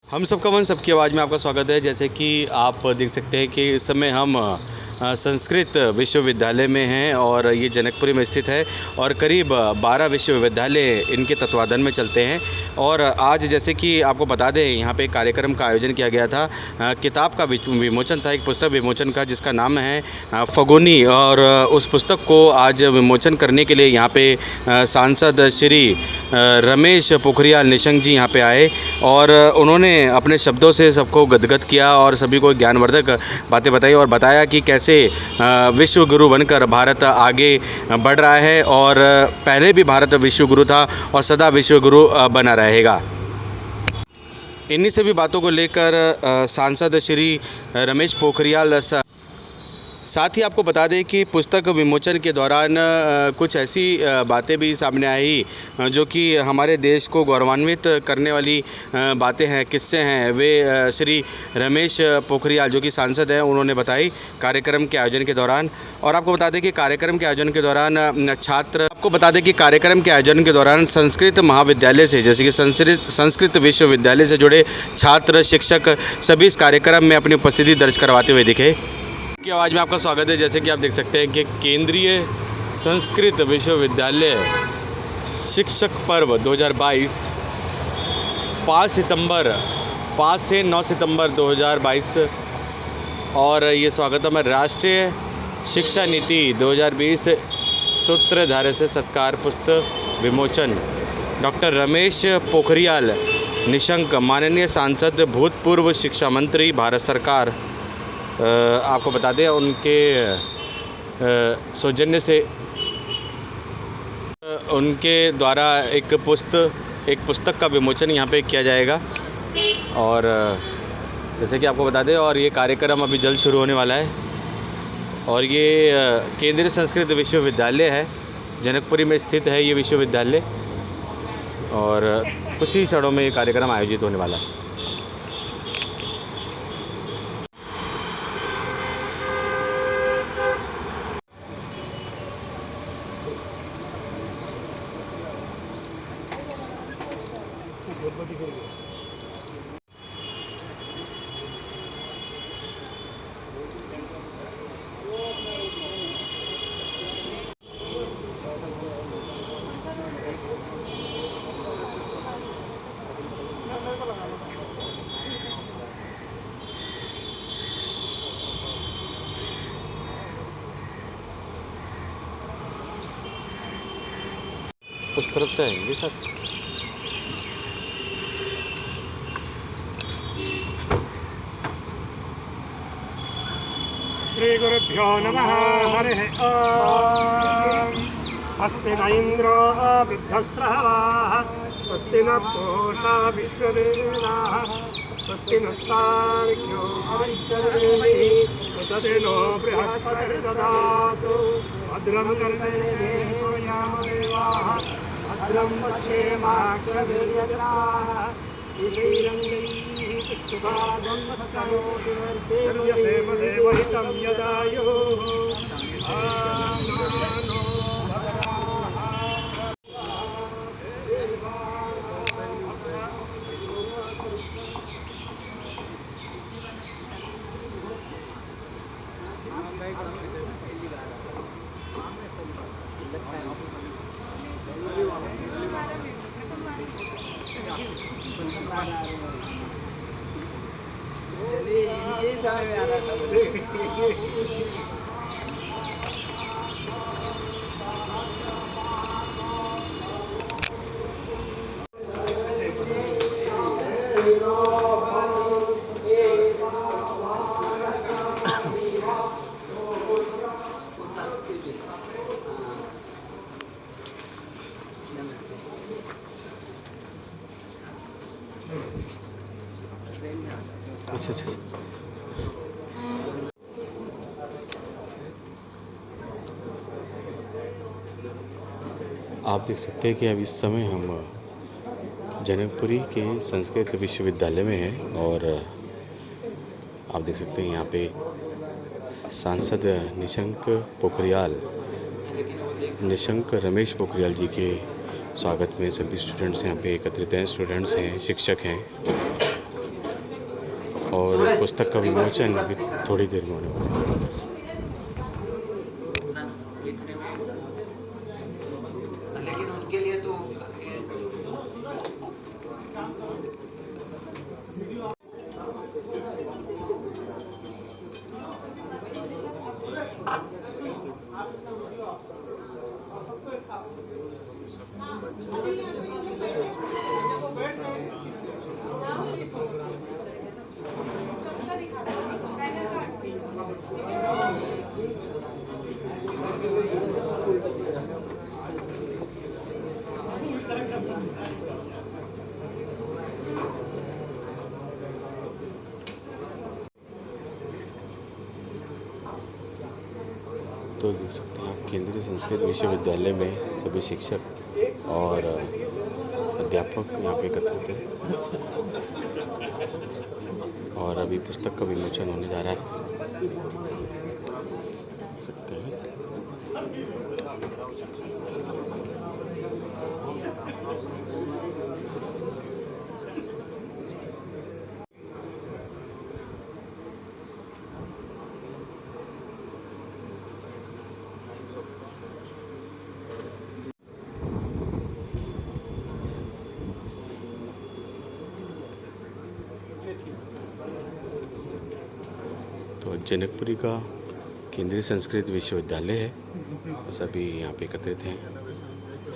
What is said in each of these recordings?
हम सबका मन सबकी आवाज़ में आपका स्वागत है। जैसे कि आप देख सकते हैं कि इस समय हम संस्कृत विश्वविद्यालय में हैं और ये जनकपुरी में स्थित है और करीब 12 विश्वविद्यालय इनके तत्वाधान में चलते हैं। और आज जैसे कि आपको बता दें, यहाँ पे एक कार्यक्रम का आयोजन किया गया था। किताब का विमोचन था, एक पुस्तक विमोचन का, जिसका नाम है फगोनी। और उस पुस्तक को आज विमोचन करने के लिए यहाँ पे सांसद श्री रमेश पोखरियाल निशंक जी यहाँ पे आए और उन्होंने अपने शब्दों से सबको गदगद किया और सभी को ज्ञानवर्धक बातें बताई और बताया कि कैसे विश्व गुरु बनकर भारत आगे बढ़ रहा है और पहले भी भारत विश्व गुरु था और सदा विश्व गुरु बना रहेगा। इन्हीं सभी बातों को लेकर सांसद श्री रमेश पोखरियाल साथ ही आपको बता दें कि पुस्तक विमोचन के दौरान कुछ ऐसी बातें भी सामने आई जो कि हमारे देश को गौरवान्वित करने वाली बातें हैं, किस्से हैं। वे श्री रमेश पोखरियाल जो कि सांसद हैं, उन्होंने बताई कार्यक्रम के आयोजन के दौरान। और आपको बता दें कि कार्यक्रम के आयोजन के दौरान संस्कृत महाविद्यालय से, जैसे कि संस्कृत विश्वविद्यालय से जुड़े छात्र, शिक्षक सभी इस कार्यक्रम में अपनी उपस्थिति दर्ज करवाते हुए दिखे। की आवाज़ में आपका स्वागत है। जैसे कि आप देख सकते हैं कि केंद्रीय संस्कृत विश्वविद्यालय शिक्षक पर्व 2022 5 से 9 सितंबर 2022 और ये स्वागतम है राष्ट्रीय शिक्षा नीति 2020 सूत्रधार से सत्कार पुस्तक विमोचन डॉक्टर रमेश पोखरियाल निशंक, माननीय सांसद, भूतपूर्व शिक्षा मंत्री, भारत सरकार। आपको बता दें उनके सौजन्य से उनके द्वारा एक पुस्तक का विमोचन यहाँ पे किया जाएगा। और जैसे कि आपको बता दें, और ये कार्यक्रम अभी जल्द शुरू होने वाला है। और ये केंद्रीय संस्कृत विश्वविद्यालय है, जनकपुरी में स्थित है ये विश्वविद्यालय। और कुछ ही क्षणों में ये कार्यक्रम आयोजित होने वाला है। उस तरफ से आएंगे सर। श्री गुरुभ्यो नमः। हरिः ओम्। स्वस्ति न इंद्रो विद्धस्रवः, स्वस्ति न पूषा विश्ववेदाः, स्वस्ति नस्तार्क्ष्यो अरिष्टदेवी, स्वस्ति नो बृहस्पतिर्दधातु भद्रं कर्णेभिः यामदेवाः, भद्रं पश्येमाक्षभिर्यजत्राः, श्रीरङ्गैः चक्षुषागं करोति वर्षेर्यसेमदेवहितं यदायुः। अच्छा। आप देख सकते हैं कि अब इस समय हम जनकपुरी के संस्कृत विश्वविद्यालय में हैं और आप देख सकते हैं यहाँ पे सांसद निशंक रमेश पोखरियाल जी के स्वागत में सभी स्टूडेंट्स यहाँ पे एकत्रित हैं। स्टूडेंट्स हैं, शिक्षक हैं और पुस्तक का विमोचन भी थोड़ी देर में होने वाला है। लेकिन उनके लिए तो तो देख सकते हैं आप केंद्रीय संस्कृत विश्वविद्यालय में सभी शिक्षक और अध्यापक यहाँ पे एकत्रित हैं और अभी पुस्तक का विमोचन होने जा रहा है, देख सकते हैं। तो जनकपुरी का केंद्रीय संस्कृत विश्वविद्यालय है, सभी यहाँ पे एकत्रित हैं,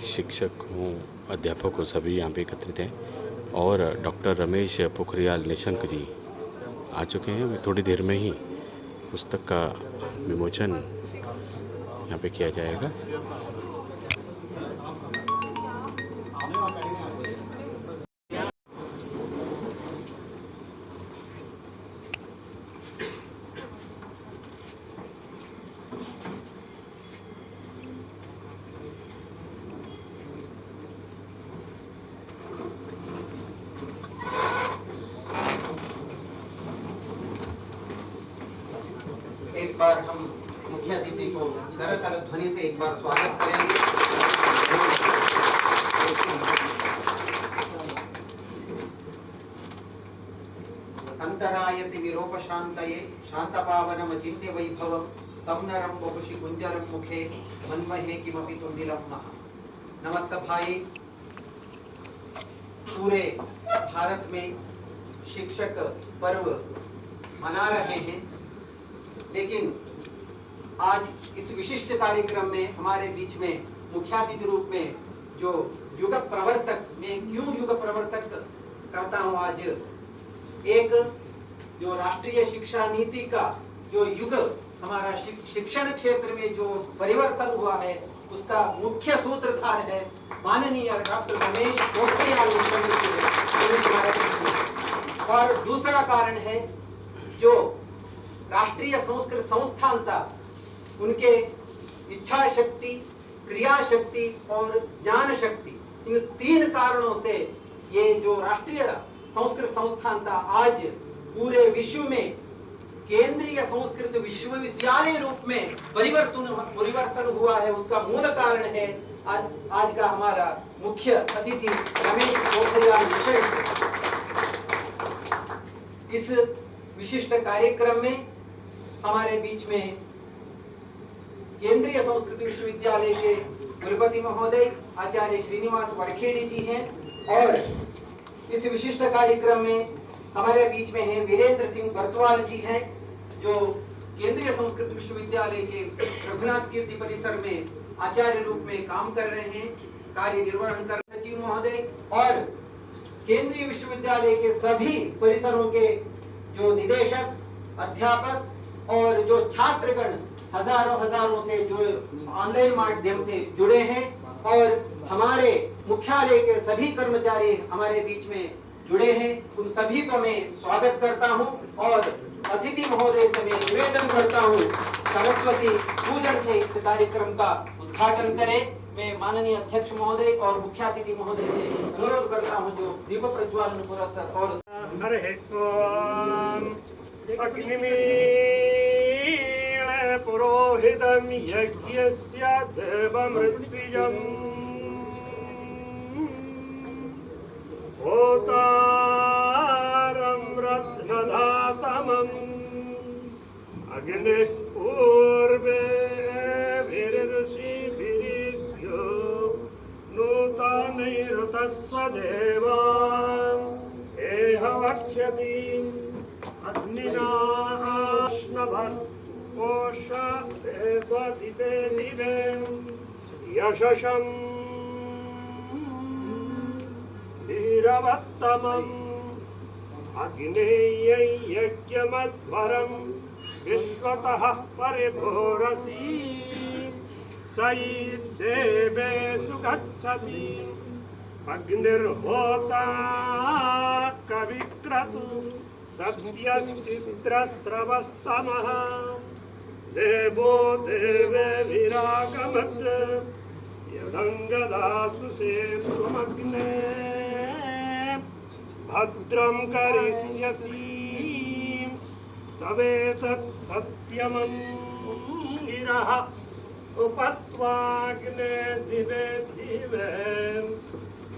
शिक्षक हों अध्यापक हो सभी यहाँ पे एकत्रित हैं और डॉक्टर रमेश पोखरियाल निशंक जी आ चुके हैं। थोड़ी देर में ही पुस्तक का विमोचन यहाँ पे किया जाएगा। एक बार हम मुख्य अतिथि को करताल ध्वनि से एक बार स्वागत करेंगे। अंतरायति विरोपशांतये शांतपावनम चिन्त्य वैभवम तम नरम वपुषि कुंजरम मुखे मन्महे किमपि तुंदिलम महा। नमस्ते भाई, पूरे भारत में शिक्षक पर्व मना रहे हैं, लेकिन आज इस विशिष्ट कार्यक्रम में हमारे बीच में मुख्यातिथि रूप में जो युग प्रवर्तक, मैं क्यों युग प्रवर्तक कहता हूं, आज एक जो राष्ट्रीय शिक्षा नीति का जो युग हमारा शिक्षण क्षेत्र में जो परिवर्तन हुआ है उसका मुख्य सूत्रधार है माननीय डॉक्टर रमेश पोखरियाल निशंक जी। और दूसरा कारण है जो राष्ट्रीय संस्कृत संस्थान था, उनके इच्छा शक्ति, क्रिया शक्ति और ज्ञान शक्ति, इन तीन कारणों से ये जो राष्ट्रीय संस्कृत संस्थान था आज पूरे विश्व में केंद्रीय संस्कृत विश्वविद्यालय रूप में परिवर्तन हुआ है। उसका मूल कारण है आज का हमारा मुख्य अतिथि रमेश पोखरियाल निशंक। इस विशिष्ट कार्यक्रम में हमारे बीच में केंद्रीय संस्कृत विश्वविद्यालय के कुलपति महोदय आचार्य श्रीनिवास वरखेड़ी जी हैं और इस विशिष्ट कार्यक्रम में हमारे बीच में हैं वीरेंद्र सिंह बरतवाल जी हैं जो केंद्रीय संस्कृत विश्वविद्यालय के रघुनाथ कीर्ति परिसर में आचार्य रूप में काम कर रहे हैं, कार्य निर्वहन कर सचिव महोदय और केंद्रीय विश्वविद्यालय के सभी परिसरों के जो निदेशक, अध्यापक और जो छात्रगण हजारों से जो ऑनलाइन माध्यम से जुड़े हैं और हमारे मुख्यालय के सभी कर्मचारी हमारे बीच में जुड़े हैं, उन सभी को मैं स्वागत करता हूं और अतिथि महोदय से मैं निवेदन करता हूं सरस्वती पूजन से इस कार्यक्रम का उद्घाटन करें। मैं माननीय अध्यक्ष महोदय और मुख्यातिथि महोदय से अनुरोध करता हूं जो दीप प्रज्वलन पुरस्कार और हरे ओम अग्निमीळ पुरोहितं यज्ञस्य देवमृत्युजम् होतारं रत्नधातु वीरवत्तमम् अग्निः पूर्वे वीरऋषिभिर्भ्यो नूतनैरुतः स्वदेवान् एह वक्ष्यति अग्निना आश्नभन् कोश देवदिवे दिवे यशसं वीरवत्तमम् अग्नेयै यज्ञमध्वरं विश्वतः परिभोरसि स देवे सुगच्छति अग्निर्होता कविक्रतु सत्यश्चित्रस्रवस्तमः देवो देवे विरागमत् यदङ्गदासु सेतुमग्ने भद्रं करिष्यसि तवेतत् सत्यमङ्गिरः उपत्वाग्ने दिवे दिवे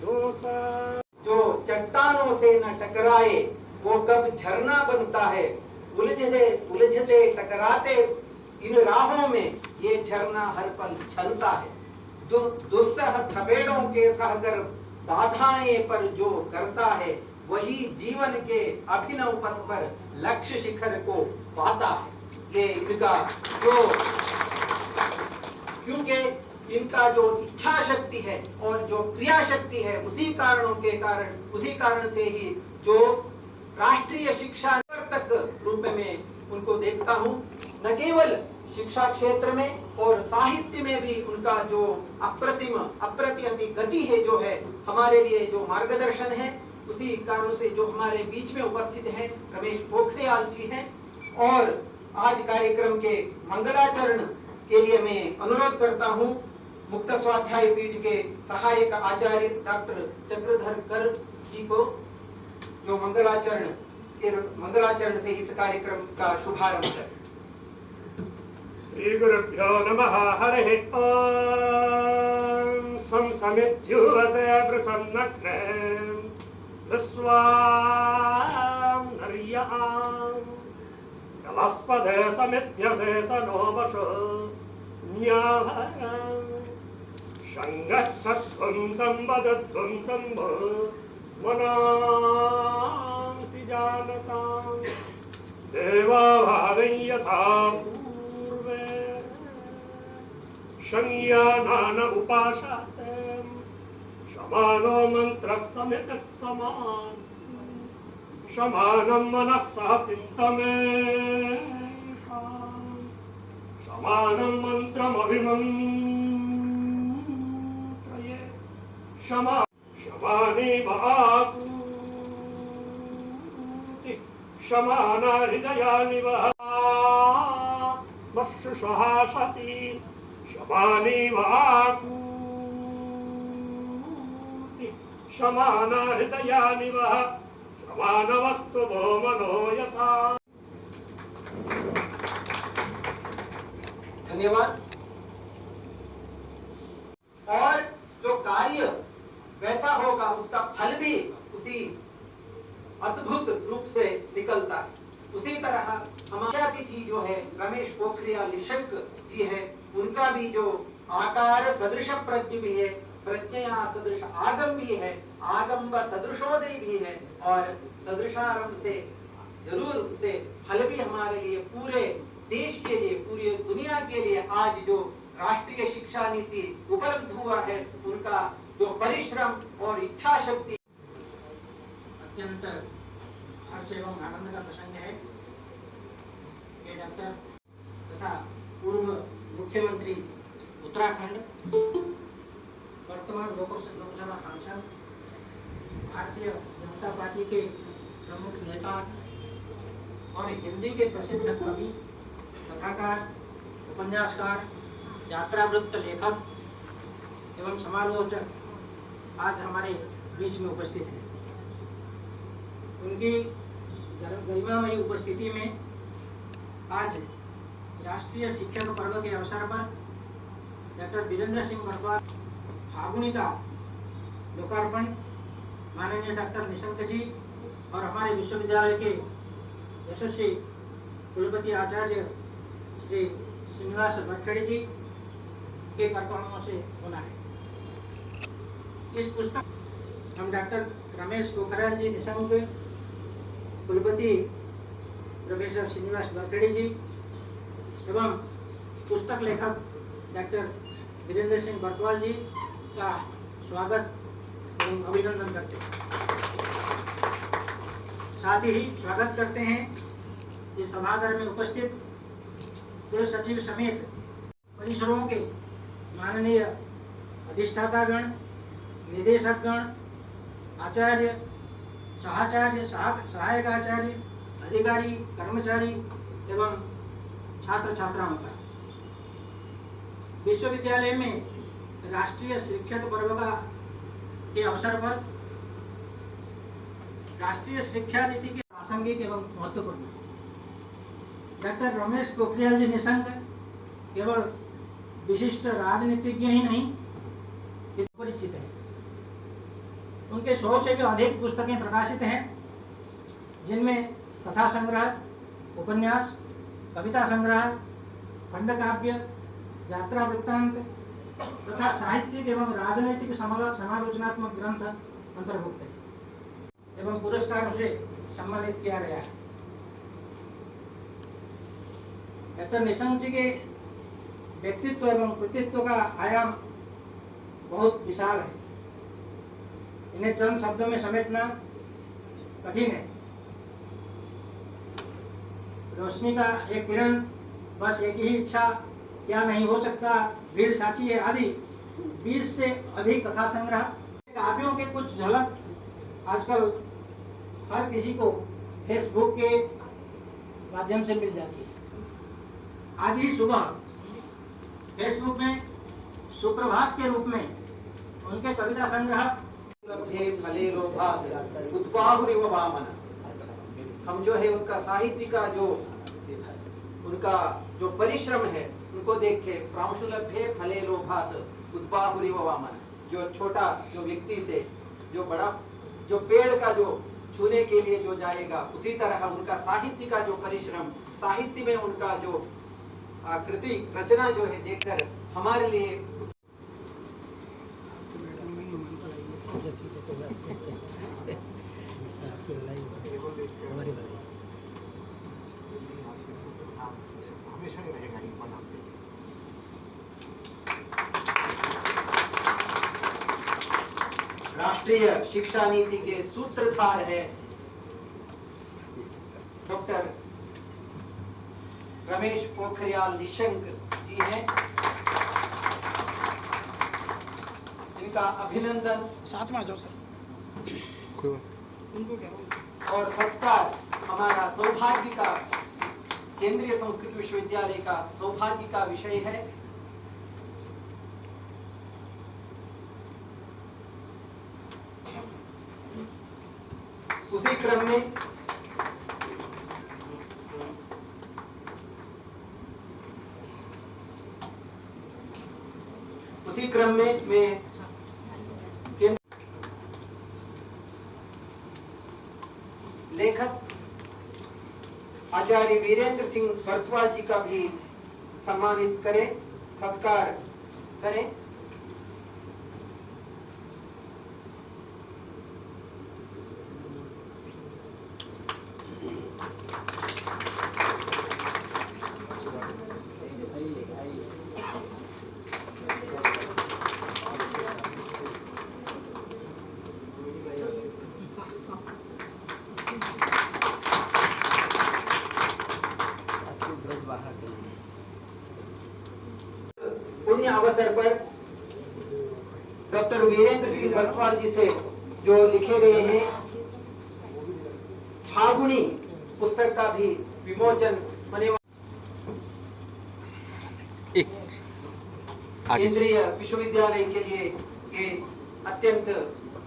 दोषा। जो चट्टानों से न टकराए वो कब झरना बनता है, उलझते टकराते इन राहों में ये झरना हर पल छलता है। दुस्सह थपेड़ों के सहकर बाधाएं पर जो करता है वही जीवन के अभिनव पथ पर लक्ष्य शिखर को पाता है। ये इनका जो क्योंकि इनका जो इच्छा शक्ति है और जो क्रिया शक्ति है उसी कारण से ही जो राष्ट्रीय शिक्षा तक रूप में उनको देखता हूँ। न केवल शिक्षा क्षेत्र में और साहित्य में भी उनका जो अप्रतिहत गति है जो है हमारे लिए जो मार्गदर्शन है, उसी कारण से जो हमारे बीच में उपस्थित है रमेश पोखरियाल जी हैं। और आज कार्यक्रम के मंगलाचरण के लिए मैं अनुरोध करता हूँ मुक्त स्वाध्याय पीठ के सहायक आचार्य डॉक्टर चक्रधर कर जी को, जो मंगलाचरण से इस कार्यक्रम का शुभारंभ करें। श्री गुरुभ्यो नमः। हरिः ॐ संसमित्युवसे प्रसन्नग्ने विश्वां नर्यां कलस्पदे समिध्यसे सनो वशो न्याहं संगच्छध्वं संवदध्वं संभो मनांसि जानतां देवा भावै यथा संज्ञानान उपासते समानो मंत्रः समितः समान समानं मनस्सह चित्तमेषां समानं मन्त्रमभिमन्त्रये शमाने आपूति समाना हृदयानि वः मश्रुषः सति शमाने आपूति समाना हृदयानि वः समानवस्तु वो मनो यथा। धन्यवाद। और जो कार्य वैसा होगा उसका फल भी उसी अद्भुत रूप से निकलता है। उसी तरह हमारे अतिथि जो है रमेश पोखरियाल निशंक जी है, उनका भी जो आकार सदृश प्रज्ञ भी है, प्रज्ञया सदृश आगम भी है, आगम व सदृशोदय भी है, और सदृशारंभ से जरूर उसे फल भी हमारे लिए, पूरे देश के लिए, पूरी दुनिया के लिए आज जो राष्ट्रीय शिक्षा नीति उपलब्ध हुआ है, उनका जो परिश्रम और इच्छा शक्ति अत्यंत हर्ष एवं आनंद का प्रसंग है कि डॉक्टर तथा पूर्व मुख्यमंत्री उत्तराखंड, वर्तमान लोकसभा सांसद, भारतीय जनता पार्टी के प्रमुख नेता और हिंदी के प्रसिद्ध कवि, कथाकार, उपन्यासकार, यात्रावृत्त लेखक एवं समालोचक आज हमारे बीच में उपस्थित हैं। उनकी गरिमामयी उपस्थिति में आज राष्ट्रीय शिक्षक पर्व के अवसर पर डॉक्टर वीरेंद्र सिंह बरतवाल फागुनी का लोकार्पण माननीय डॉक्टर निशंक जी और हमारे विश्वविद्यालय के यशस्वी कुलपति आचार्य श्री श्रीनिवास वरखेड़ी जी के कर्तव्यों से होना है। इस पुस्तक हम डॉक्टर रमेश पोखरियाल जी निशंक, कुलपति प्रोफेसर श्रीनिवास वरखेड़ी जी एवं पुस्तक लेखक डॉक्टर वीरेंद्र सिंह बरतवाल जी का स्वागत एवं अभिनंदन करते हैं। साथ ही स्वागत करते हैं इस सभागार में उपस्थित कुल सचिव समेत परिसरों के माननीय अधिष्ठातागण, निदेशकगण, आचार्य, सहाचार्य, सहायक आचार्य, अधिकारी, कर्मचारी एवं छात्र छात्राओं का। विश्वविद्यालय में राष्ट्रीय शिक्षक पर्व के अवसर पर राष्ट्रीय शिक्षा नीति के प्रासंगिक एवं महत्वपूर्ण डॉक्टर रमेश पोखरियाल जी निशंक केवल विशिष्ट राजनीतिज्ञ ही नहीं परिचित है। उनके 100 से भी अधिक पुस्तकें प्रकाशित हैं, जिनमें कथा संग्रह, उपन्यास, कविता संग्रह, खंडकाव्य, यात्रा वृत्तांत तथा साहित्यिक एवं राजनीतिक समालोचनात्मक ग्रंथ अंतर्भुक्त है एवं पुरस्कारों से सम्मानित किया गया है। डॉक्टर निशंक जी के व्यक्तित्व एवं कृतित्व का आयाम बहुत विशाल है। इन्हें चंद शब्दों में समेटना कठिन है। रोशनी का एक किरण, बस एक ही इच्छा, क्या नहीं हो सकता, भीड़ साखी है आदि 20 से अधिक कथा संग्रह, काव्यों के कुछ झलक आजकल हर किसी को फेसबुक के माध्यम से मिल जाती है। आज ही सुबह फेसबुक में सुप्रभात के रूप में उनके कविता संग्रह फले लोभात उद्बाहुरिव वामन, हम जो है उनका साहित्य का जो उनका जो परिश्रम है उनको देख के प्रांशुलभ्य फले लोभात उद्बाहुरिव वामन, जो छोटा जो व्यक्ति से जो बड़ा जो पेड़ का जो छूने के लिए जो जाएगा, उसी तरह उनका साहित्य का जो परिश्रम, साहित्य में उनका जो कृति रचना जो है देखकर हमारे लिए हमेशा ही रहेगा ये पद आपके। राष्ट्रीय शिक्षा नीति के सूत्रधार है डॉक्टर रमेश पोखरियाल निशंक जी हैं। इनका अभिनंदन साथ में आ जाओ सर। और सत्कार हमारा सौभाग्य का, केंद्रीय संस्कृत विश्वविद्यालय का सौभाग्य का विषय है। उसी क्रम में मैं लेखक आचार्य वीरेंद्र सिंह बरतवाल जी का भी सम्मानित करें, सत्कार करें। पुण्य अवसर पर डॉक्टर वीरेंद्र सिंह बरतवाल जी से जो लिखे गए हैं फागुनी पुस्तक का भी विमोचन होने केंद्रीय विश्वविद्यालय के लिए ये अत्यंत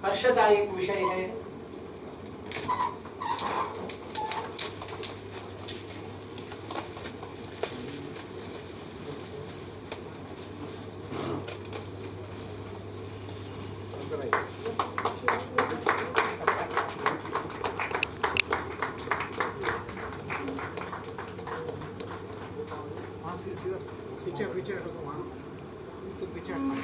हर्षदायक विषय है। पीछे पीछे हटो वहाँ, तो पीछे हटना।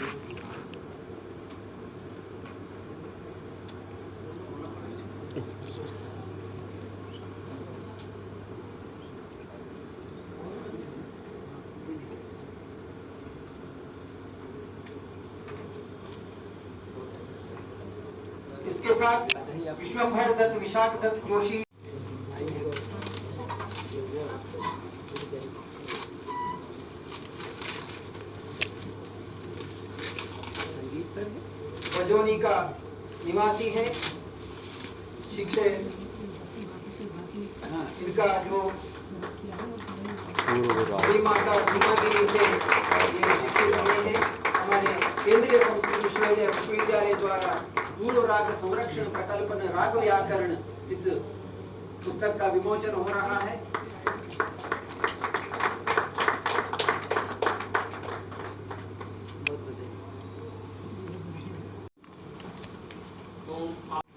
इसके साथ विश्वंभर दत्त, विशाख दत्त जोशी, बजोनी का निवासी है। शिक्षक इनका जो श्री माता भीमागिरी से ये शिक्षित हुए हैं। हमारे केंद्रीय संस्कृत विश्वविद्यालय द्वारा दूर राग संरक्षण प्रकल्पन राग व्याकरण इस पुस्तक का विमोचन हो रहा है।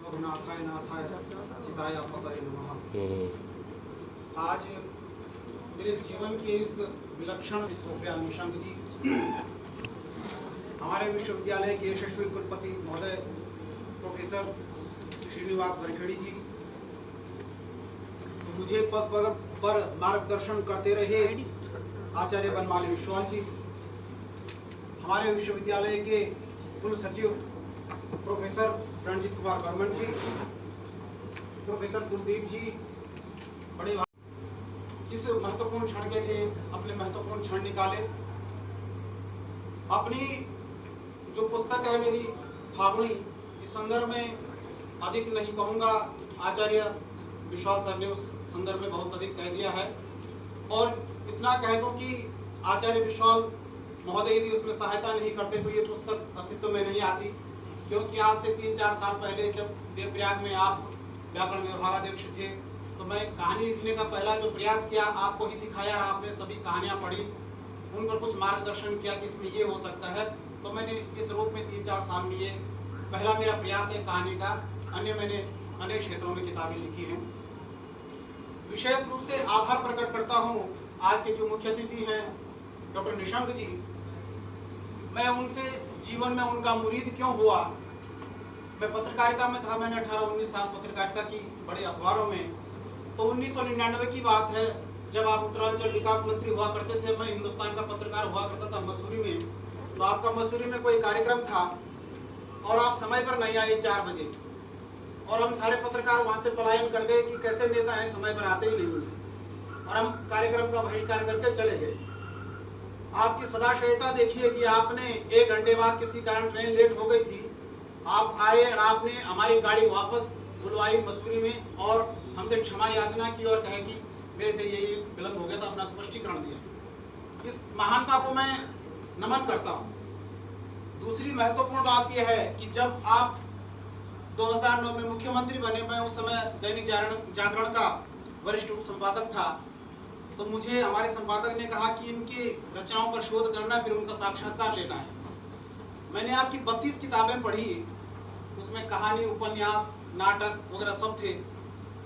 रघुनाथाय नाथाय सीताय पतये नमः। आज मेरे जीवन के इस विलक्षण पोखरियाल निशंक जी, हमारे विश्वविद्यालय के यशस्वी कुलपति महोदय प्रोफेसर श्रीनिवास वरखेड़ी जी, मुझे पद पर मार्गदर्शन करते रहे आचार्य बनमाली विश्वाल जी, हमारे विश्वविद्यालय के कुल सचिव प्रोफेसर रणजीत कुमार बर्मन जी, प्रोफेसर कुलदीप जी, बड़े इस महत्वपूर्ण क्षण के लिए अपने महत्वपूर्ण क्षण निकाले। अपनी जो पुस्तक है मेरी फागुनी, इस संदर्भ में अधिक नहीं कहूँगा, आचार्य विश्वाल सर ने उस संदर्भ में बहुत अधिक कह दिया है। और इतना कह दूं कि आचार्य विश्वाल महोदय यदि उसमें सहायता नहीं करते तो ये पुस्तक अस्तित्व में नहीं आती। क्योंकि आज से 3-4 साल पहले जब देवप्रयाग में आप व्याकरण विभागाध्यक्ष थे, तो मैं कहानी लिखने का पहला जो प्रयास किया आपको ही दिखाया, आपने सभी कहानियां पढ़ी, उन पर कुछ मार्गदर्शन किया कि इसमें ये हो सकता है। तो मैंने इस रूप में 3-4 साल में ये पहला मेरा प्रयास है कहानी का। अन्य मैंने अनेक क्षेत्रों में किताबें लिखी हैं। विशेष रूप से आभार प्रकट करता हूँ आज के जो मुख्य अतिथि हैं डॉक्टर निशंक जी। मैं उनसे जीवन में उनका मुरीद क्यों हुआ, मैं पत्रकारिता में था, मैंने 18-19 साल पत्रकारिता की बड़े अखबारों में। तो 1999 की बात है, जब आप उत्तरांचल विकास मंत्री हुआ करते थे, मैं हिंदुस्तान का पत्रकार हुआ करता था मसूरी में। तो आपका मसूरी में कोई कार्यक्रम था और आप समय पर नहीं आए 4 बजे, और हम सारे पत्रकार वहां से पलायन कर गए कि कैसे नेता हैं समय पर आते ही नहीं है, और हम कार्यक्रम का बहिष्कार करके चले गए। आपकी सदाशयता देखिए कि आपने 1 घंटे बाद किसी कारण ट्रेन लेट हो गई थी, आप आए और आपने हमारी गाड़ी वापस बुलवाई मसूरी में और हमसे क्षमा याचना की और कहे कि मेरे से ये विलंब हो गया था, अपना स्पष्टीकरण दिया। इस महानता को मैं नमन करता हूँ। दूसरी महत्वपूर्ण बात यह है कि जब आप 2009 में मुख्यमंत्री बने, मैं उस समय दैनिक जागरण का वरिष्ठ उप संपादक था, तो मुझे हमारे संपादक ने कहा कि इनकी रचनाओं पर शोध करना, फिर उनका साक्षात्कार लेना है। मैंने आपकी 32 किताबें पढ़ी, उसमें कहानी, उपन्यास, नाटक वगैरह सब थे।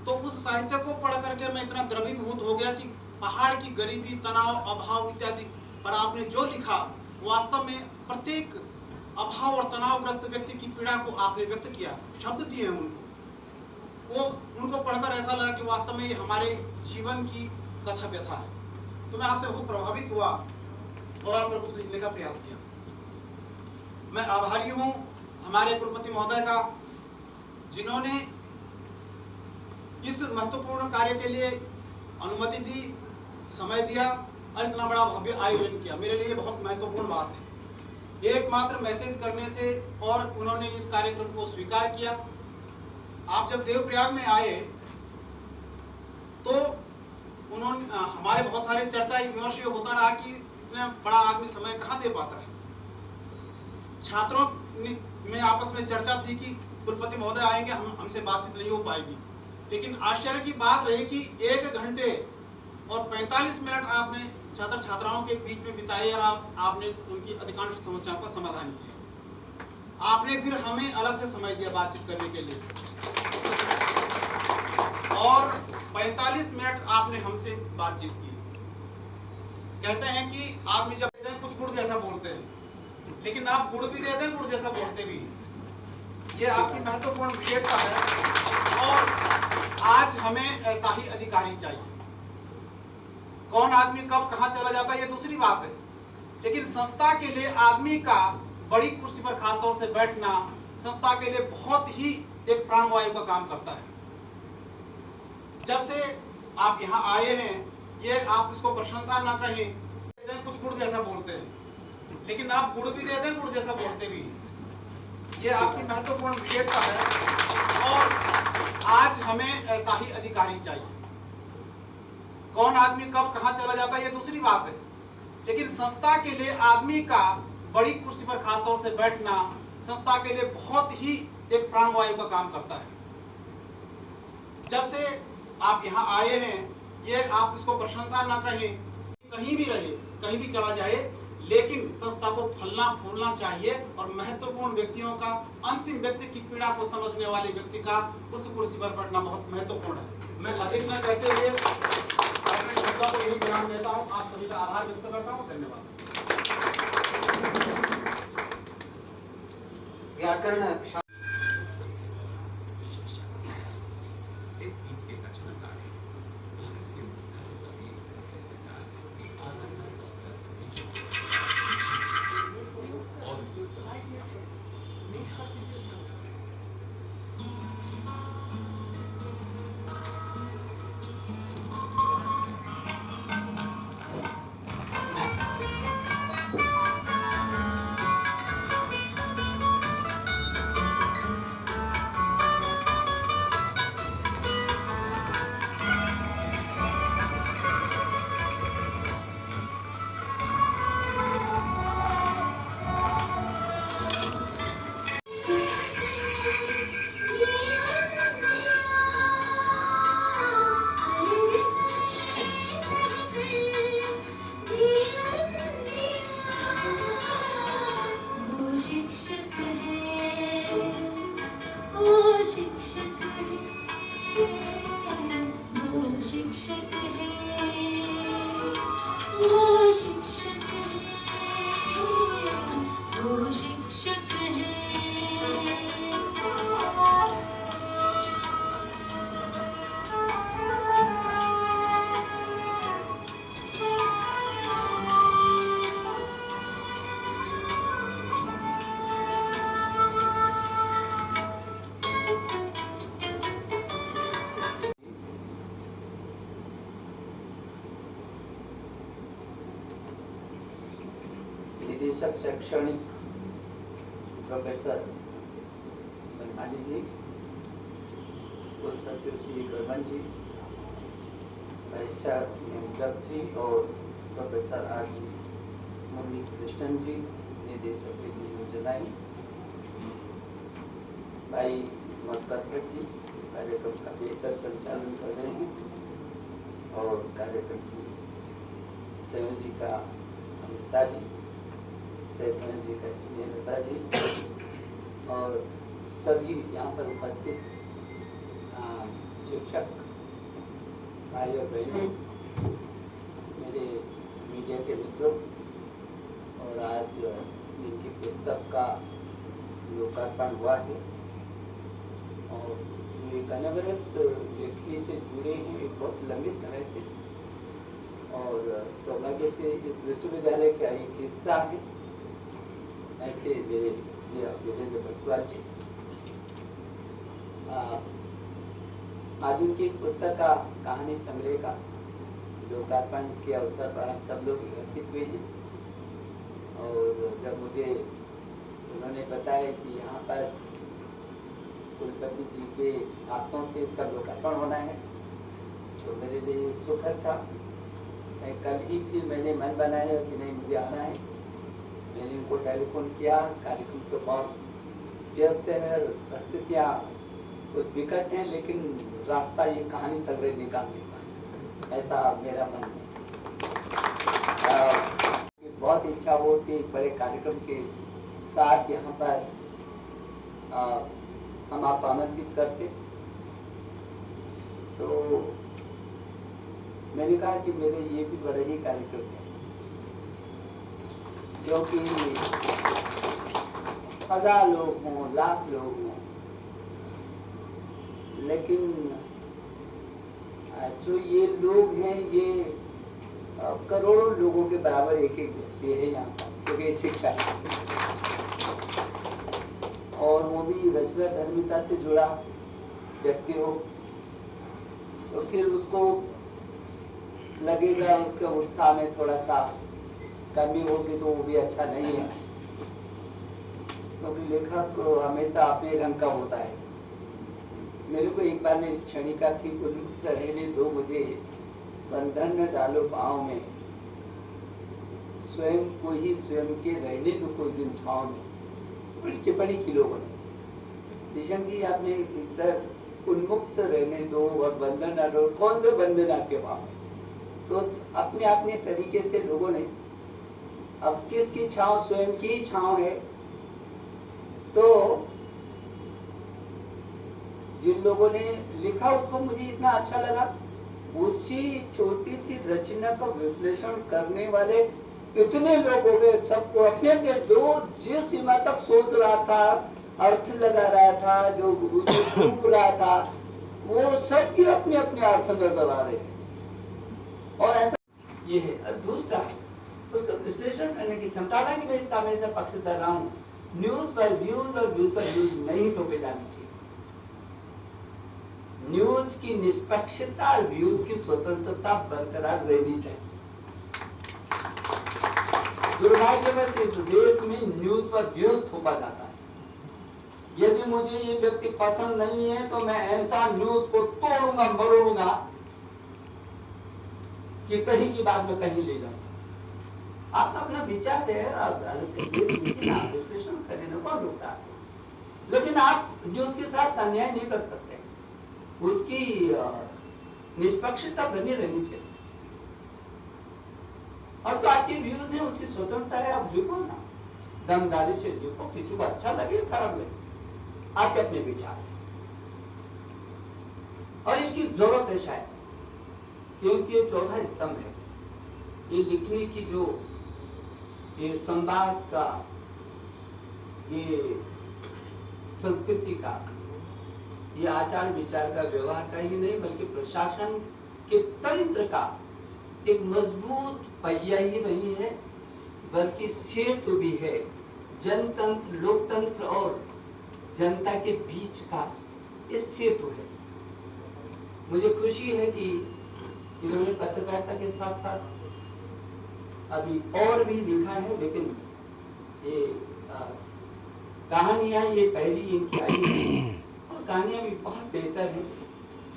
तो उस साहित्य को पढ़ करके मैं इतना द्रवीभूत हो गया कि पहाड़ की गरीबी, तनाव, अभाव इत्यादि पर आपने जो लिखा, वास्तव में प्रत्येक अभाव और तनावग्रस्त व्यक्ति की पीड़ा को आपने व्यक्त किया, शब्द दिए उनको। वो उनको पढ़कर ऐसा लगा कि वास्तव में ये हमारे जीवन की कथा व्यथा है। तो मैं आपसे बहुत प्रभावित हुआ और आप पर कुछ लिखने का प्रयास किया। मैं आभारी हूँ हमारे कुलपति महोदय का, जिन्होंने इस महत्वपूर्ण कार्य के लिए अनुमति दी, समय दिया और इतना बड़ा भव्य आयोजन किया। मेरे लिए बहुत महत्वपूर्ण बात है। एकमात्र मैसेज करने से और उन्होंने इस कार्यक्रम को स्वीकार किया। आप जब देवप्रयाग में आए तो उन्होंने हमारे बहुत सारे चर्चा विमर्श होता रहा कि इतना बड़ा आदमी समय कहाँ दे पाता है। छात्रों में आपस में चर्चा थी कि कुलपति महोदय आएंगे, हमसे बातचीत नहीं हो पाएगी। लेकिन आश्चर्य की बात रही कि 1 घंटे और 45 मिनट आपने छात्र छात्राओं के बीच में बिताए और आपने उनकी अधिकांश समस्याओं का समाधान किया। आपने फिर हमें अलग से समय दिया बातचीत करने के लिए और 45 मिनट आपने हमसे बातचीत की। कहते हैं कि आदमी जब कहते हैं कुछ गुड़ जैसा बोलते हैं, लेकिन आप गुड़ भी देते हैं, गुड़ जैसा बोलते भी हैं। ये आपकी महत्वपूर्ण विशेषता है और आज हमें ऐसा ही अधिकारी चाहिए। कौन आदमी कब कहाँ चला जाता है ये दूसरी बात है, लेकिन संस्था के लिए आदमी का बड़ी कुर्सी पर खासतौर से बैठना संस्था के लिए बहुत ही एक प्राणवायु का काम करता है। जब से आप यहाँ आए हैं, ये आप इसको प्रशंसा ना कहें, कुछ गुड़ जैसा बोलते हैं, लेकिन आप गुड़ भी देते हैं, गुड़ जैसा बोलते भी हैं। ये आपकी महत्वपूर्ण विशेषता है और आज हमें ऐसा ही अधिकारी चाहिए। कौन आदमी कब कहाँ चला जाता है ये दूसरी बात है, लेकिन संस्था के लिए आदमी का बड़ी कुर्सी पर खासतौर से बैठना संस्था के लिए बहुत ही एक प्राणवायु का काम करता है। जब से आप यहाँ आए हैं, ये आप इसको प्रशंसा ना कहें, कहीं भी रहे, कहीं भी चला जाए, लेकिन संस्था को फलना फूलना चाहिए और महत्वपूर्ण व्यक्तियों का, अंतिम व्यक्ति की पीड़ा को समझने वाले व्यक्ति का उस कुर्सी पर बैठना बहुत महत्वपूर्ण है। मैं अधिक न कहते हुए अपने शब्दों को यही विराम देता हूँ। आप सभी का आभार व्यक्त करता हूँ। धन्यवाद। व्याकरण निदेशक शैक्षणिक प्रोफेसर बनमाली जी, कुल सचिव श्री गरबन जी, भाई जी और प्रोफेसर आर जी मुरली कृष्णन जी, निदेशक योजनाएं, भाई मधुकर जी कार्यक्रम का बेहतर संचालन कर रहे हैं और कार्यक्रम की संयोजिका अमिता जी, जी का स्नेहलता जी और सभी यहाँ पर उपस्थित शिक्षक भाई और बहनों, मेरे मीडिया के मित्रों, और आज जिनकी पुस्तक का लोकार्पण हुआ है और ये अनवरत व्यक्ति से जुड़े हैं एक बहुत लंबे समय से और सौभाग्य से इस विश्वविद्यालय का एक हिस्सा है। ऐसे मेरे वीरेंद्र भट्टवाल जी, आज उनकी पुस्तक का कहानी संग्रह का लोकार्पण के अवसर पर हम सब लोग एकत्रित हुए हैं और जब मुझे उन्होंने बताया कि यहाँ पर कुलपति जी के हाथों से इसका लोकार्पण होना है तो मेरे लिए सुखद था। मैं कल ही फिर मैंने मन बनाया कि नहीं मुझे आना है। मैंने उनको टेलीफोन किया, कार्यक्रम तो बहुत व्यस्त है, परिस्थितियाँ कुछ विकट हैं, लेकिन रास्ता ये कहानी संग्रह निकालने का ऐसा मेरा मन है। बहुत इच्छा होती एक बड़े कार्यक्रम के साथ यहाँ पर हम आप आमंत्रित करते, तो मैंने कहा कि मेरे ये भी बड़ा ही कार्यक्रम है क्योंकि 1000 लोग हों, लाख लोग हों, लेकिन जो ये लोग हैं ये करोड़ों लोगों के बराबर एक एक व्यक्ति है यहाँ पर, क्योंकि शिक्षा है और वो भी रचना धर्मिता से जुड़ा व्यक्ति हो तो फिर उसको लगेगा उसके उत्साह में थोड़ा सा कमी होगी तो वो भी अच्छा नहीं है, क्योंकि लेखक हमेशा अपने ढंग का होता है। मेरे को एक बार मेरी क्षणिका थी, उन्मुक्त रहने दो मुझे, बंधन न डालो पाँव में, स्वयं को ही स्वयं के रहने दो कुछ दिन छाँव में। बड़ी टिप्पणी की लोगों ने, निशंक जी आपने इधर उन्मुक्त रहने दो और बंधन न डालो, कौन से बंधन आपके पाँव में? तो अपने अपने तरीके से लोगों ने, अब किसकी छाँव स्वयं की ही छाँव है, तो जिन लोगों ने लिखा उसको मुझे इतना अच्छा लगा, उसी छोटी सी रचना का विश्लेषण करने वाले इतने लोग हो गए, सबको अपने अपने जो जिस सीमा तक सोच रहा था, अर्थ लगा रहा था, जो उसमें डूब रहा था, वो सबके अपने अपने अर्थ नजर आ रहे हैं। और ऐसा ये है। और दूसरा उसका विश्लेषण करने की क्षमता, हालांकि मैं इसका हमेशा पक्षधर रहा हूँ, न्यूज पर व्यूज और व्यूज पर न्यूज नहीं थोपे जानी चाहिए। न्यूज की निष्पक्षता और व्यूज की स्वतंत्रता बरकरार रहनी चाहिए। दुर्भाग्यवश इस देश में न्यूज पर व्यूज थोपा जाता है। यदि मुझे ये व्यक्ति पसंद नहीं है तो मैं ऐसा न्यूज को तोड़ूंगा मरोड़ूंगा कि कहीं की बात में कहीं ले जाऊंगा। आपका अपना विचार है, आप अलग से विश्लेषण करें ना, कौन रोकता है? लेकिन आप न्यूज के साथ अन्याय नहीं कर सकते, उसकी निष्पक्षता बनी रहनी चाहिए। और जो आपके व्यूज हैं उसकी स्वतंत्रता है, आप लिखो ना, दमदारी से लिखो, किसी को अच्छा लगे खराब लगे, आपके अपने विचार है। और इसकी जरूरत है शायद, क्योंकि ये चौथा स्तंभ है, ये लिखने की जो ये संवाद का, ये संस्कृति का, ये आचार विचार का, व्यवहार का ही नहीं बल्कि प्रशासन के तंत्र का एक मजबूत पहिया ही नहीं है, बल्कि सेतु भी है। जनतंत्र, लोकतंत्र और जनता के बीच का ये सेतु है। मुझे खुशी है कि इन्होंने पत्रकारिता के साथ साथ अभी और भी लिखा है, लेकिन ये कहानियां ये पहली इनकी आई है और कहानियां भी बहुत बेहतर हैं।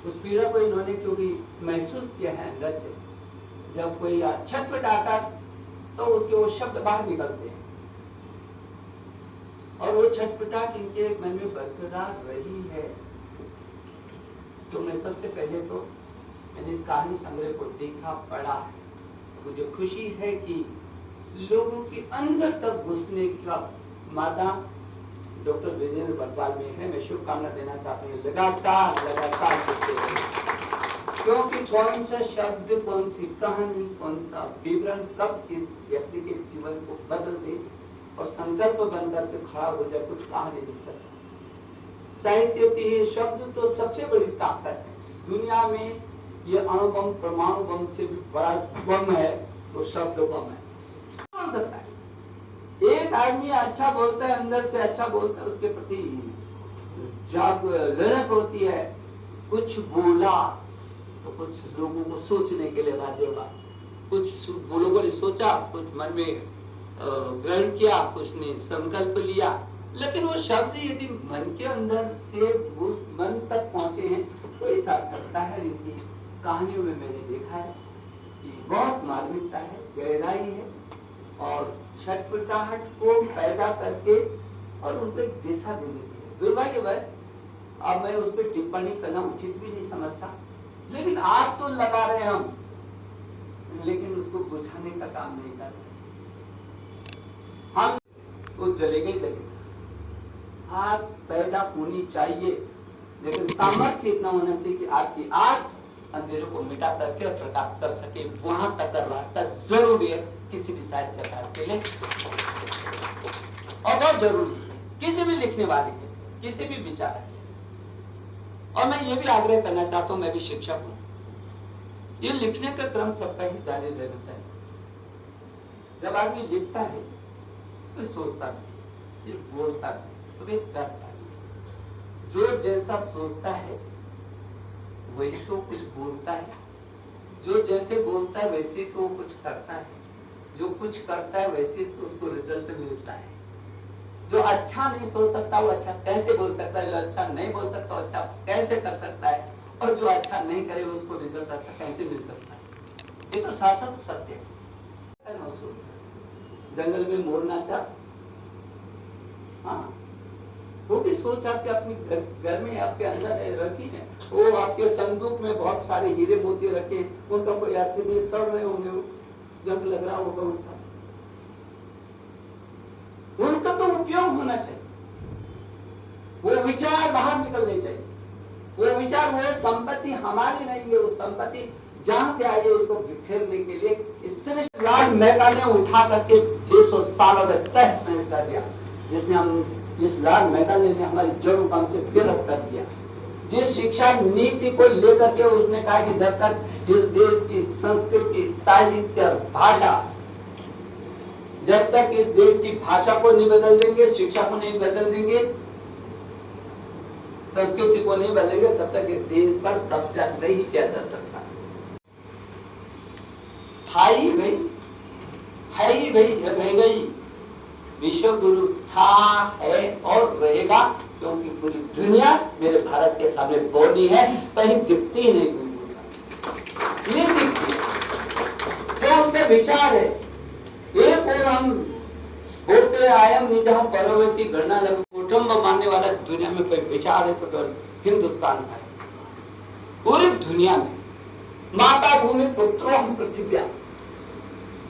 उस पीड़ा को इन्होंने क्योंकि महसूस किया है अंदर से, जब कोई छटपटाता तो उसके वो शब्द बाहर निकलते हैं और वो छटपटाहट इनके मन में बरकरार रही है। तो मैं सबसे पहले तो मैंने इस कहानी संग्रह को देखा, पढ़ा, मुझे खुशी है कि लोगों के अंदर तक घुसने का मादा डॉक्टर वीरेंद्र बर्तवाल में है। मैं शुभकामना देना चाहता हूँ, लगातार क्योंकि कौन सा शब्द, कौन सी कहानी, कौन सा विवरण कब इस व्यक्ति के जीवन को बदल दे और संकल्प बनकर के खड़ा हो जाए, कुछ कहा नहीं सकता। साहित्य के शब्द तो सबसे बड़ी ताकत है दुनिया में। ये अणुबम, परमाणु बम से भी बड़ा बम है तो शब्द बम है। बोल सकता है एक आदमी अच्छा बोलता है, अंदर से अच्छा बोलता है, उसके प्रति जब ललक होती है, कुछ बोला तो कुछ लोगों को सोचने के लिए बाध्य हुआ, कुछ लोगों ने सोचा, कुछ मन में ग्रहण किया, कुछ ने संकल्प लिया, लेकिन वो शब्द यदि मन के अंदर से उस मन तक पहुंचे हैं तो इस सार्थकता है। इनकी कहानियों में मैंने देखा है कि बहुत मार्मिकता है, गहराई है और छटपटाहट को पैदा करके और उनको एक दिशा देने की है। दुर्भाग्यवश अब मैं उस पर टिप्पणी करना उचित भी नहीं समझता, लेकिन आग तो लगा रहे हम, लेकिन उसको बुझाने का काम नहीं कर रहे हम। वो जलेगा ही जलेगा, आग पैदा होनी चाहिए, लेकिन सामर्थ्य इतना होना चाहिए कि आपकी आग अंधेरों को मिटा करके और प्रकाश कर सके। वहां तक का रास्ता जरूरी है किसी भी साहित्यकार के लिए। और बहुत जरूरी है किसी भी लिखने वाले के, किसी भी विचारक के। और मैं ये भी आग्रह करना चाहता हूं, मैं भी शिक्षक हूं, ये लिखने का क्रम सबका ही जारी रहना चाहिए। जब आदमी लिखता है तो सोचता नहीं, फिर बोलता नहीं, तो फिर करता नहीं। जो जैसा सोचता है वही तो कुछ बोलता है, जो जैसे बोलता है वैसे तो कुछ करता है, जो कुछ करता है वैसे तो उसको रिजल्ट मिलता है। जो अच्छा नहीं सोच सकता वो अच्छा कैसे बोल सकता है, जो अच्छा नहीं बोल सकता वो अच्छा कैसे कर सकता है, और जो अच्छा नहीं करे उसको रिजल्ट अच्छा कैसे मिल सकता है। ये तो शाश्वत सत्य है। जंगल में मोर नाचा, हाँ वो भी सोच आपके अपने घर में आपके अंदर रखी है। वो आपके संदूक में बहुत सारे हीरे मोती रखे, उनका कोई अर्थ नहीं, सड़ रहे होंगे, जंग लग रहा होगा उनका तो उपयोग होना चाहिए। वो विचार बाहर निकलने चाहिए। वो विचार, वो संपत्ति हमारी नहीं है, वो संपत्ति जहां से आई है उसको बिखेरने के लिए इससे लॉर्ड मेगा ने उठा करके 150 सालों में तहस नहस कर दिया, जिसने हम इस लॉर्ड मेगा ने हमारी जड़ों को हमसे बेरख कर दिया। जिस शिक्षा नीति को लेकर के उसने कहा कि जब तक इस देश की संस्कृति, साहित्य और भाषा, जब तक इस देश की भाषा को नहीं बदल देंगे, शिक्षा को नहीं बदल देंगे, संस्कृति को नहीं बदलेंगे, तब तक इस देश पर कब्जा नहीं किया जा सकता। भाई रहेगा ही, विश्व गुरु था, है और रहेगा, क्योंकि पूरी दुनिया मेरे भारत के सामने बोली है, कहीं दिखती नहीं, नहीं दिखती। जो उनके विचार है, एक और हम बोलते आयम निजह परवर्ती गणना लघु कुटुंब मानने वाला दुनिया में कोई विचार है तो केवल हिंदुस्तान का है। पूरी दुनिया में माता भूमि पुत्रों हम पृथ्वी,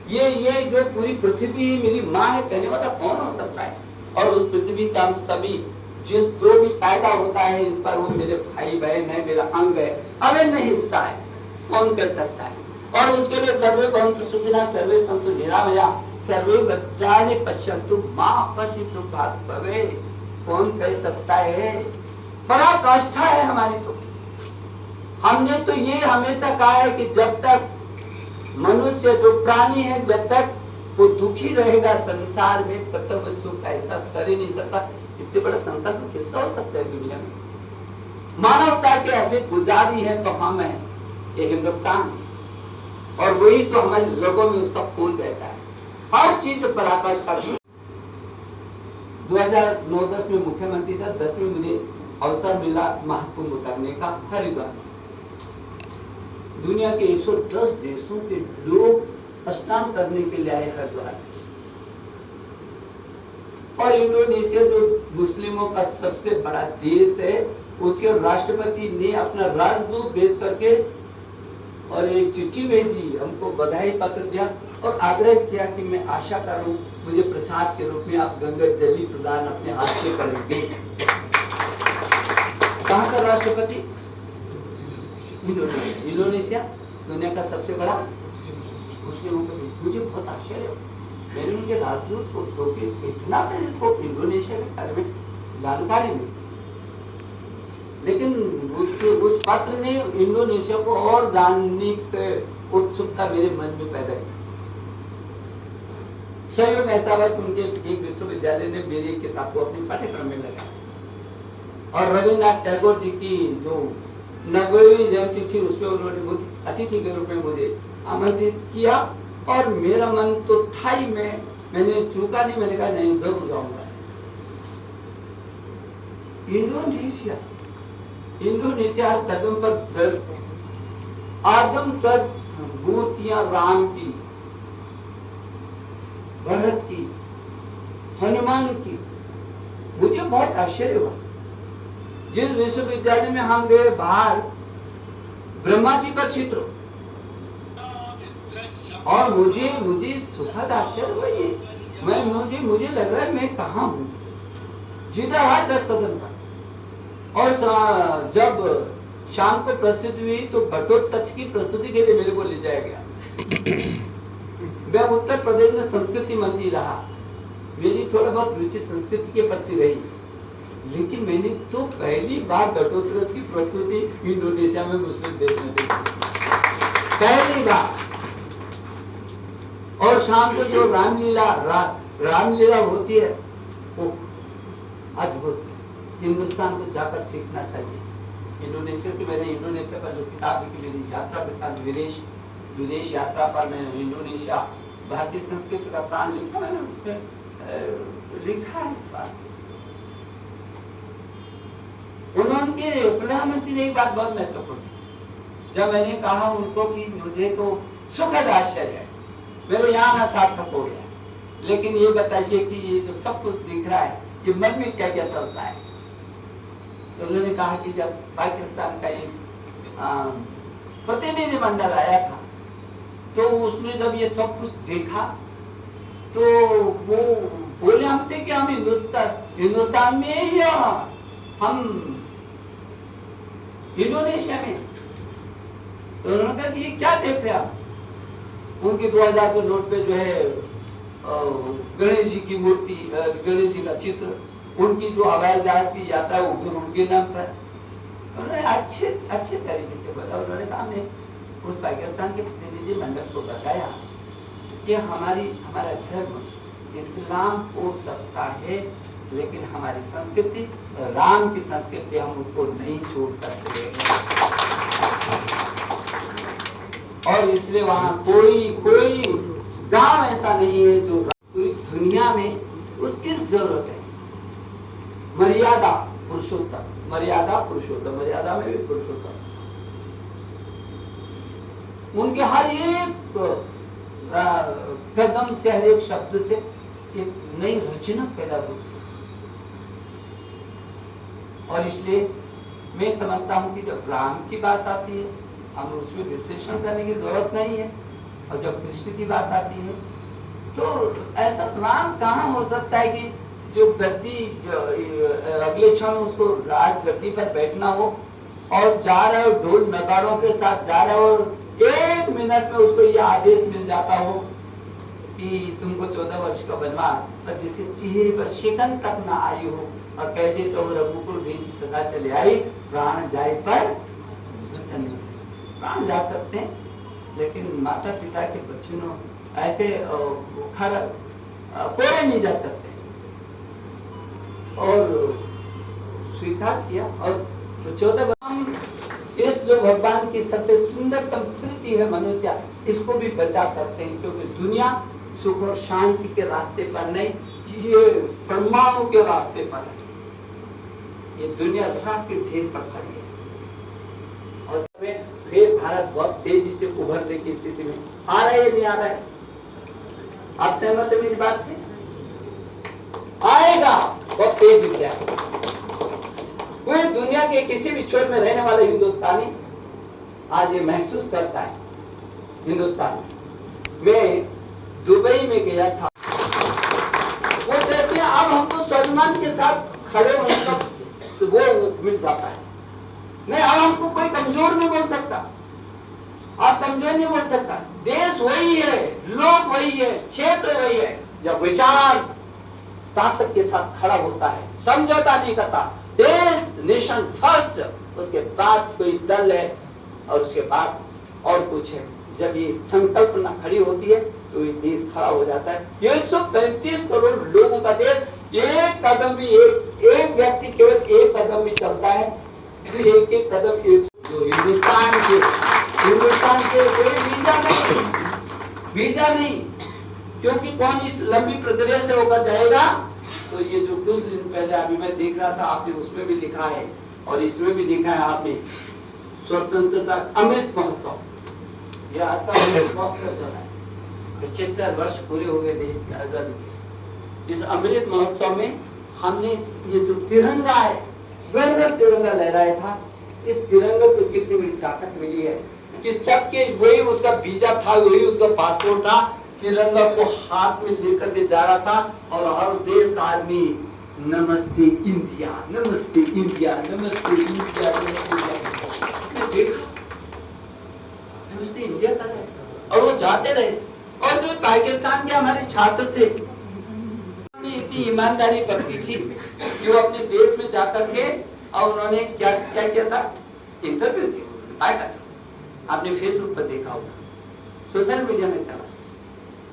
ये जो पूरी पृथ्वी मेरी माँ है कहने वाला कौन हो सकता है। और उस पृथ्वी का हम सभी जो भी पैदा होता है इस पर वो मेरे भाई बहन है, मेरा अंग है, अभिन्न हिस्सा है, कौन कर सकता है। और उसके लिए सर्वे भवन्तु सुखिनः, सर्वे सन्तु निरामया, सर्वे भद्राणि पश्यन्तु मा कश्चित् दुःखभाग्, कौन कह सकता है। बड़ा कष्ट है हमारी। तो हमने तो ये हमेशा कहा है कि जब तक मनुष्य जो प्राणी है, जब तक वो दुखी रहेगा संसार में, तब तक वो सुख का एहसास कर ही नहीं सकता। इससे बड़ा संकल्प किसका हो सकता है दुनिया में। मानवता के असली पुजारी है तो हम हैं, ये हिंदुस्तान, और वही तो हमारे लोगों में उसका खून रहता है। हर चीज पराकाष्ठा। 2009-10 में मुख्यमंत्री था, 10 में मुझे अवसर मिला महाकुंभ करने का हरिद्वार। दुनिया के 110 देशों के लोग स्नान करने के लिए आए हरिद्वार। और इंडोनेशिया जो मुस्लिमों का सबसे बड़ा देश है, उसके राष्ट्रपति ने अपना राजदूत भेज करके और एक चिट्ठी भेजी, हमको बधाई पत्र दिया और आग्रह किया कि मैं आशा करूं मुझे प्रसाद के रूप में आप गंगा जली प्रदान अपने हाथ से करेंगे। कहाँ का राष्ट्रपति? इंडोनेशिया, दुनिया का सबसे बड़ा मुस्लिमों का। मुझे बहुत आश्चर्य, मैंने उनके राजदूत को इतना मेरे को इंडोनेशिया के बारे में जानकारी नहीं, लेकिन उस पत्र ने इंडोनेशिया को और जानने की उत्सुकता मेरे मन में पैदा की। संयोग ऐसा हुआ कि उनके एक विश्वविद्यालय ने मेरी किताब को अपने पाठ्यक्रम में लगाया और रविन्द्रनाथ टैगोर जी की जो 90वीं जयंती थी उसमें उन्होंने मुझे अतिथि के रूप में मुझे आमंत्रित किया और मेरा मन तो था ही, मैंने चूका नहीं, मैंने कहा नहीं जरूर जाऊंगा। इंडोनेशिया कदम पर 10 आदम तक मूर्तियां राम की, भरत की, हनुमान की। मुझे बहुत आश्चर्य हुआ। जिस विश्वविद्यालय में हम गए बाहर ब्रह्मा जी का चित्र, और मुझे सुखद आश्चर्य हुआ। ये मुझे लग रहा है मैं कहाँ हूँ। जिधर है 10 कदम का। और जब शाम को प्रस्तुति हुई तो घटोत्कच की प्रस्तुति के लिए मेरे को ले जाया गया। मैं उत्तर प्रदेश में संस्कृति मंत्री रहा मेरी थोड़ा बहुत रुचि संस्कृति के प्रति रही, लेकिन मैंने तो पहली बार घटोत्कच की प्रस्तुति इंडोनेशिया में मुस्लिम देश में देखी, पहली बार। और शाम को जो रामलीला होती है वो अद्भुत, हिंदुस्तान को जाकर सीखना चाहिए। इंडोनेशिया से मैंने इंडोनेशिया पर जो किताब लिखी, मेरी यात्रा वृत्तांत विदेश यात्रा पर मैं इंडोनेशिया भारतीय संस्कृति का प्राण लिखा, मैंने उसमें लिखा है इस बात। उन्होंने प्रधानमंत्री ने एक बात बहुत महत्वपूर्ण, जब मैंने कहा उनको कि मुझे तो सुखद आश्चर्य है, मेरे यहाँ आना सार्थक हो गया, लेकिन ये बताइए कि ये जो सब कुछ दिख रहा है ये मन में क्या क्या चलता है। तो उन्होंने कहा कि जब पाकिस्तान का एक प्रतिनिधि मंडल आया था तो उसने जब ये सब कुछ देखा तो वो बोले हमसे कि हम हिंदुस्तान में या हम इंडोनेशिया में। तो उन्होंने कहा कि ये क्या देख रहे आप। उनके 2000 के नोट पे जो है गणेश जी की मूर्ति, गणेश जी का चित्र, उनकी जो हवाई जहाज की यात्रा वो भी उनके नाम पर। उन्होंने अच्छे तरीके से बोला। उन्होंने कहा मैं उस पाकिस्तान के प्रतिनिधि मंडल को बताया कि हमारा धर्म इस्लाम हो सकता है, लेकिन हमारी संस्कृति राम की संस्कृति हम उसको नहीं छोड़ सकते। और इसलिए वहां कोई गांव ऐसा नहीं है जो पूरी दुनिया में उसकी जरूरत है। मर्यादा पुरुषोत्तम, मर्यादा में भी पुरुषोत्तम। उनके हर एक कदम से, हर एक शब्द से एक नई रचना पैदा होती है। और इसलिए मैं समझता हूं कि जब राम की बात आती है हमें उसमें विश्लेषण करने की जरूरत नहीं है, और जब कृष्ण की बात आती है तो ऐसा राम कहाँ हो सकता है कि जो गद्दी अगले क्षण उसको राज गद्दी पर बैठना हो और जा रहे हो ढोल नगाड़ों के साथ जा रहे हो, 1 मिनट में उसको यह आदेश मिल जाता हो कि तुमको 14 वर्ष का वनवास, और जिसके चेहरे पर शिकन तक ना आई हो और कह दे तो रघुकुल भेज सदा चले आई, प्राण जाए पर प्राण जा सकते हैं, लेकिन माता पिता के बच्चों ऐसे कोरे नहीं जा सकते। और स्वीकार किया। और 14 इस जो भगवान की सबसे सुंदरतम कृति है मनुष्य, इसको भी बचा सकते हैं, क्योंकि दुनिया सुख और शांति के रास्ते पर नहीं, ये परमाणु के रास्ते पर है। ये दुनिया रात के ढेर पर खड़ी है और फिर भारत बहुत तेजी से उभरने की स्थिति में आ रहा है, नहीं आ रहा है? आप सहमत है मेरी बात से? आएगा, बहुत तेजी से आएगा। पूरी दुनिया के किसी भी छोर में रहने वाला हिंदुस्तानी आज ये महसूस करता है। हिंदुस्तान में दुबई में गया था, वो कहते हैं अब हमको स्वाभिमान के साथ खड़े होने का वो मिल जाता है। नहीं, अब हमको कोई कमजोर नहीं बोल सकता, आप कमजोर नहीं बोल सकता। देश वही है, लोग वही है, क्षेत्र वही है। जब विचार ताकत के साथ खड़ा होता है, समझौता नहीं करता, देश नेशन फर्स्ट, उसके बाद कोई दल है और उसके बाद और कुछ है। जब ये संकल्पना खड़ी होती है तो ये देश खड़ा हो जाता है। 135 करोड़ लोगों का देश, एक कदम भी एक व्यक्ति केवल एक कदम भी चलता है, एक कदम जो हिंदुस्तान के कोई वीजा नहीं, क्योंकि कौन इस लंबी प्रक्रिया से होकर जाएगा। तो ये जो कुछ दिन पहले अभी मैं देख रहा था, आपने उसमें भी लिखा है और इसमें भी लिखा है आपने, स्वतंत्रता अमृत महोत्सव, यह अमृत महोत्सव चल रहा है। 75 वर्ष पूरे हो गए देश की आजादी। इस अमृत महोत्सव में हमने ये जो तिरंगा है, गर्व तिरंगा लहराया था। इस तिरंगे को कितनी बड़ी ताकत मिली है कि सबके वही उसका वीजा था, वही उसका पासपोर्ट था, तिरंगा को हाथ में लेकर के जा रहा था और हर देश का आदमी नमस्ते इंडिया, नमस्ते इंडिया, नमस्ते इंडिया, नमस्ते इंडिया कर रहे और वो जाते रहे। और जो पाकिस्तान के हमारे छात्र थे, इतनी ईमानदारी बरती थी कि वो अपने देश में जाकर के और उन्होंने क्या क्या किया था, इंटरव्यू दिया। आपने फेसबुक पर देखा होगा, सोशल मीडिया में चला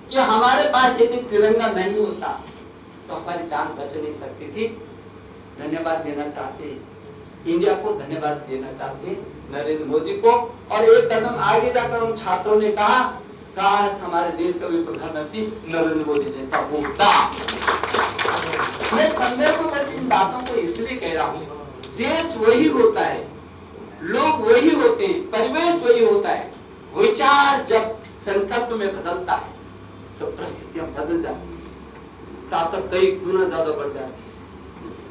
कि हमारे पास यदि तिरंगा नहीं होता तो हमारी जान बच नहीं सकती थी। धन्यवाद देना चाहते इंडिया को, धन्यवाद देना चाहते नरेंद्र मोदी को। और एक कदम आगे जाकर उन छात्रों ने कहा, काश हमारे देश का भी प्रधानमंत्री नरेंद्र मोदी जैसा होता। मैं संदर्भ में बस इन बातों को इसलिए कह रहा हूँ, देश वही होता है, लोग वही होते हैं, परिवेश वही होता है। विचार जब संकल्प में बदलता है तो परिस्थितियां बदल जाती है, ताकत कई गुना ज्यादा बढ़ जाती है।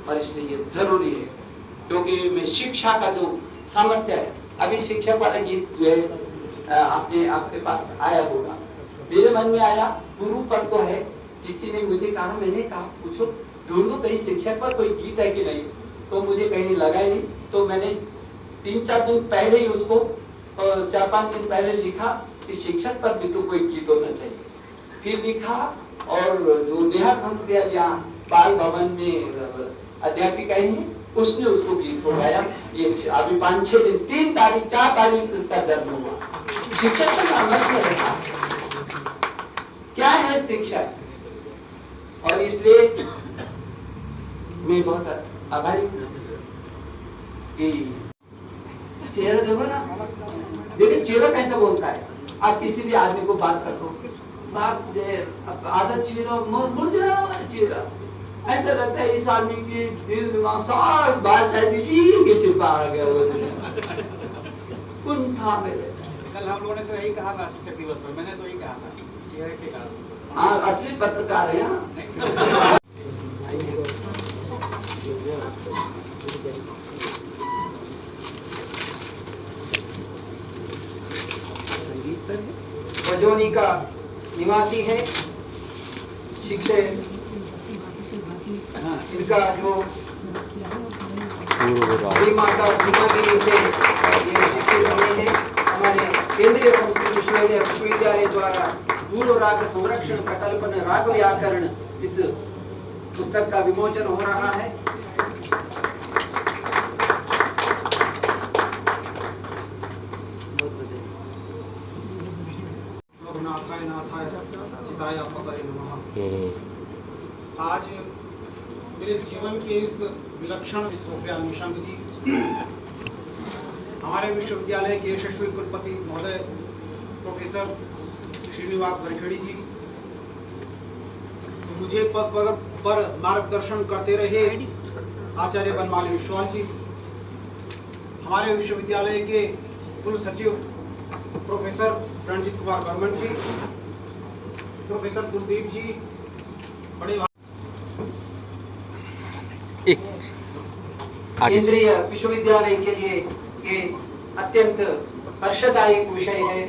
और इसलिए ये जरूरी है, क्योंकि में शिक्षा का जो सामर्थ्य है, अभी शिक्षक वाला गीत जो है आपके पास आया होगा, मेरे मन में आया, गुरु पर तो है। किसी ने मुझे कहा, मैंने कहा पूछो ढूंढो कहीं शिक्षक पर कोई गीत है कि नहीं, तो मुझे कहीं लगा ही नहीं। तो मैंने 3-4 दिन पहले ही उसको 4-5 दिन पहले लिखा कि शिक्षक पर भी तो कोई गीत होना चाहिए। फिर लिखा और जो नेहा खंडरिया यहाँ बाल भवन में अध्यापिका ही है, उसने उसको गीत को गाया। ये अभी 5-6 दिन 3 तारीख 4 तारीख उसका जन्म हुआ। शिक्षक का सामर्थ्य रहा, क्या है शिक्षक। और इसलिए मैं बहुत आभारी हूँ कि चेहरा देखो ना, देखिए चेहरा कैसा बोलता है। आप किसी भी आदमी को बात कर दो, बात आधा चेहरा मुरझाया हुआ चेहरा, ऐसा लगता है इस आदमी के दिल दिमाग सारी बात शायद इसी के सिर पर आ गया हुआ कुंठा में। कल हम लोगों ने से यही कहा था शिक्षक दिवस पर, मैंने तो यही कहा था, चेहरे के कारण। हाँ, असली पत्रकार है। बजोनी का निवासी है, शिक्षक इनका जो माता हिमागिरी से ये शिक्षित हुए हैं। हमारे केंद्रीय संस्कृत विश्वविद्यालय द्वारा पूर्व राग संरक्षण प्रकल्पन राग व्याकरण इस पुस्तक का विमोचन हो रहा है। आज मेरे जीवन के इस विलक्षण पोखरियाल निशंक जी, हमारे विश्वविद्यालय के यशस्वी कुलपति महोदय प्रोफेसर श्रीनिवास वरखेड़ी जी, मुझे पद पर मार्गदर्शन करते रहे आचार्य बनमाली विश्वाल जी, हमारे विश्वविद्यालय के कुल सचिव प्रोफेसर रणजीत कुमार बर्मन जी, प्रोफेसर कुलदीप जी, बड़े केंद्रीय विश्वविद्यालय के लिए ये अत्यंत हर्षदायक विषय है।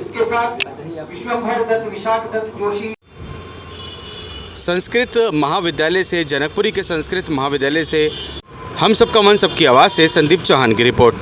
इसके साथ विश्वंभर दत्त, विशाख दत्त जोशी। संस्कृत महाविद्यालय से, जनकपुरी के संस्कृत महाविद्यालय से हम सबका मन सबकी आवाज़ से संदीप चौहान की रिपोर्ट।